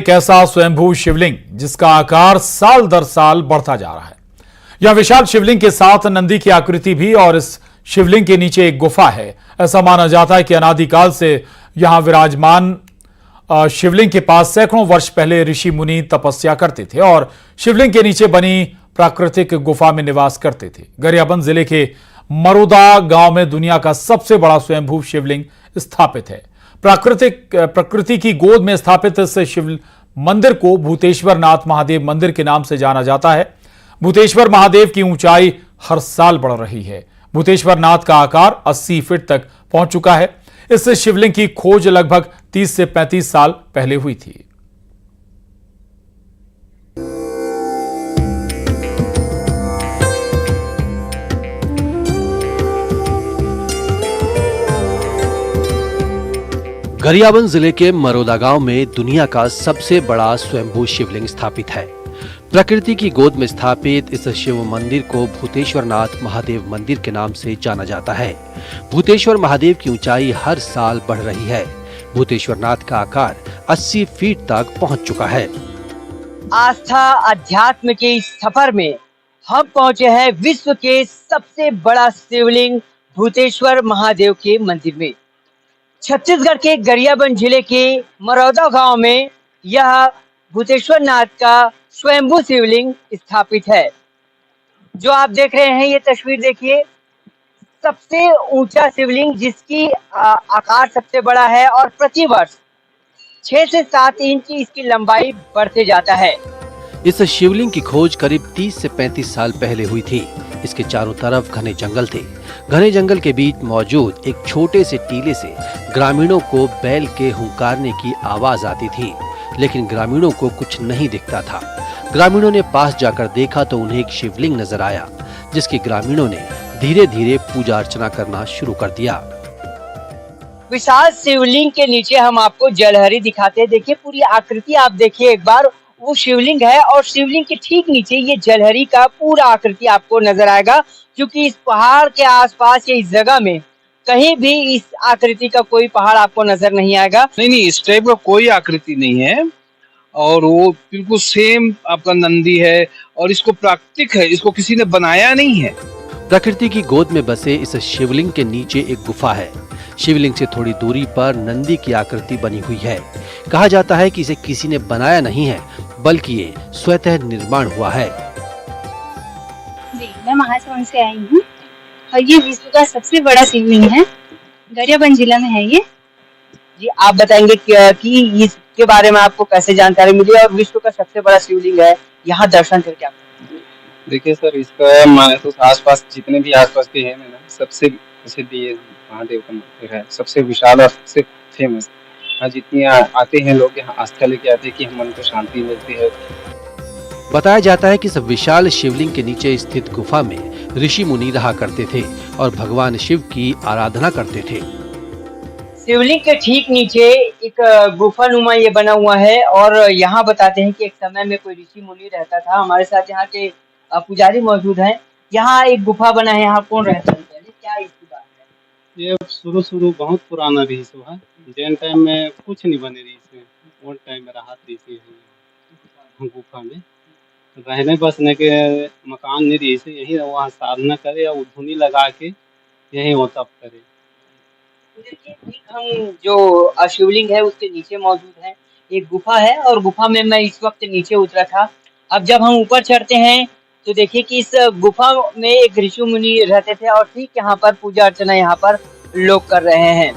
एक ऐसा स्वयंभू शिवलिंग जिसका आकार साल दर साल बढ़ता जा रहा है। यह विशाल शिवलिंग के साथ नंदी की आकृति भी और इस शिवलिंग के नीचे एक गुफा है। ऐसा माना जाता है कि अनादिकाल से यहां विराजमान शिवलिंग के पास सैकड़ों वर्ष पहले ऋषि मुनि तपस्या करते थे और शिवलिंग के नीचे बनी प्राकृतिक गुफा में निवास करते थे। गरियाबंद जिले के मरोदा गांव में दुनिया का सबसे बड़ा स्वयंभू शिवलिंग स्थापित है। प्रकृति की गोद में स्थापित इस शिव मंदिर को भूतेश्वर नाथ महादेव मंदिर के नाम से जाना जाता है। भूतेश्वर महादेव की ऊंचाई हर साल बढ़ रही है। भूतेश्वर नाथ का आकार 80 फीट तक पहुंच चुका है। इस शिवलिंग की खोज लगभग 30 से 35 साल पहले हुई थी। गरियाबंद जिले के मरोदा गांव में दुनिया का सबसे बड़ा स्वयंभू शिवलिंग स्थापित है। प्रकृति की गोद में स्थापित इस शिव मंदिर को भूतेश्वर नाथ महादेव मंदिर के नाम से जाना जाता है। भूतेश्वर महादेव की ऊंचाई हर साल बढ़ रही है। भूतेश्वर नाथ का आकार 80 फीट तक पहुंच चुका है। आस्था अध्यात्म के इस सफर में हम पहुंचे हैं विश्व के सबसे बड़ा शिवलिंग भूतेश्वर महादेव के मंदिर में। छत्तीसगढ़ के गरियाबंद जिले के मरौदा गांव में यह भूतेश्वर नाथ का स्वयंभू शिवलिंग स्थापित है। जो आप देख रहे हैं, ये तस्वीर देखिए, सबसे ऊंचा शिवलिंग जिसकी आकार सबसे बड़ा है और प्रति वर्ष 6 से 7 इंच इसकी लंबाई बढ़ते जाता है। इस शिवलिंग की खोज करीब 30 से 35 साल पहले हुई थी। इसके चारों तरफ घने जंगल थे। घने जंगल के बीच मौजूद एक छोटे से टीले से ग्रामीणों को बैल के हुंकारने की आवाज आती थी, लेकिन ग्रामीणों को कुछ नहीं दिखता था। ग्रामीणों ने पास जाकर देखा तो उन्हें एक शिवलिंग नजर आया, जिसके ग्रामीणों ने धीरे धीरे पूजा अर्चना करना शुरू कर दिया। विशाल शिवलिंग के नीचे हम आपको जलहरी दिखाते हैं। देखिए, पूरी आकृति आप देखिए एक बार, वो शिवलिंग है और शिवलिंग के ठीक नीचे ये जलहरी का पूरा आकृति आपको नजर आएगा, क्योंकि इस पहाड़ के आसपास या इस जगह में कहीं भी इस आकृति का कोई पहाड़ आपको नजर नहीं आएगा। नहीं, इस टाइप का कोई आकृति नहीं है और वो बिल्कुल सेम आपका नंदी है और इसको प्राकृतिक है, इसको किसी ने बनाया नहीं है। प्रकृति की गोद में बसे इस शिवलिंग के नीचे एक गुफा है। शिवलिंग से थोड़ी दूरी पर नंदी की आकृति बनी हुई है। कहा जाता है कि इसे किसी ने बनाया नहीं है, बल्कि ये स्वतः निर्माण हुआ है। जी, मैं महासमुंद से आई हूँ और ये विश्व का सबसे बड़ा शिवलिंग है। गरियाबंद जिला में है ये। जी, आप बताएंगे कि इसके बारे में आपको कैसे जानकारी मिली और विश्व का सबसे बड़ा शिवलिंग है, यहाँ दर्शन करके आप? देखिए सर, इसका माने तो आसपास जितने भी आसपास के हैं ना, सबसे प्रसिद्ध ये महादेव का मंदिर है, सबसे विशाल और सबसे फेमस। यहाँ जितनी आते हैं लोग, यहाँ आस्था लेके आते हैं कि मन को शांति मिलती है। बताया जाता है कि इस विशाल शिवलिंग के नीचे स्थित गुफा में ऋषि मुनि रहा करते थे और भगवान शिव की आराधना करते थे। शिवलिंग के ठीक नीचे एक गुफानुमा ये बना हुआ है और यहाँ बताते हैं कि एक समय में कोई ऋषि मुनि रहता था। हमारे साथ यहाँ के पुजारी मौजूद हैं। यहाँ एक गुफा बना है, यहाँ कौन रहता है, क्या इसकी बात है? ये शुरू बहुत पुराना रही है। जैन टाइम में कुछ नहीं बने रही है, वो टाइम में राहत रही है गुफा में रहने बसने के मकान नहीं रही से, यही वहाँ साधना करे और धुनी लगा के यही वो तप करे। हम जो शिवलिंग है उसके नीचे मौजूद है, एक गुफा है और गुफा में मैं इस वक्त नीचे उतरा था। अब जब हम ऊपर चढ़ते हैं तो देखिए कि इस गुफा में एक ऋषि मुनि रहते थे और ठीक यहाँ पर पूजा अर्चना यहाँ पर लोग कर रहे हैं।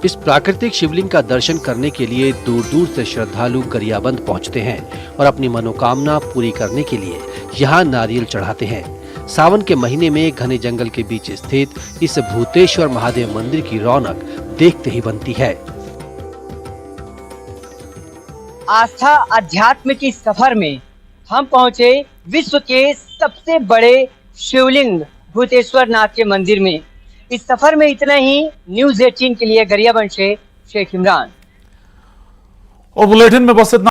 इस प्राकृतिक शिवलिंग का दर्शन करने के लिए दूर दूर से श्रद्धालु गरियाबंद पहुंचते हैं और अपनी मनोकामना पूरी करने के लिए यहाँ नारियल चढ़ाते हैं। सावन के महीने में घने जंगल के बीच स्थित इस भूतेश्वर महादेव मंदिर की रौनक देखते ही बनती है। आस्था अध्यात्म की सफर में हम पहुंचे विश्व के सबसे बड़े शिवलिंग भूतेश्वर नाथ के मंदिर में। इस सफर में इतना ही। न्यूज़ 18 के लिए गरियाबंद से शेख इमरान। और बुलेटिन में बस इतना।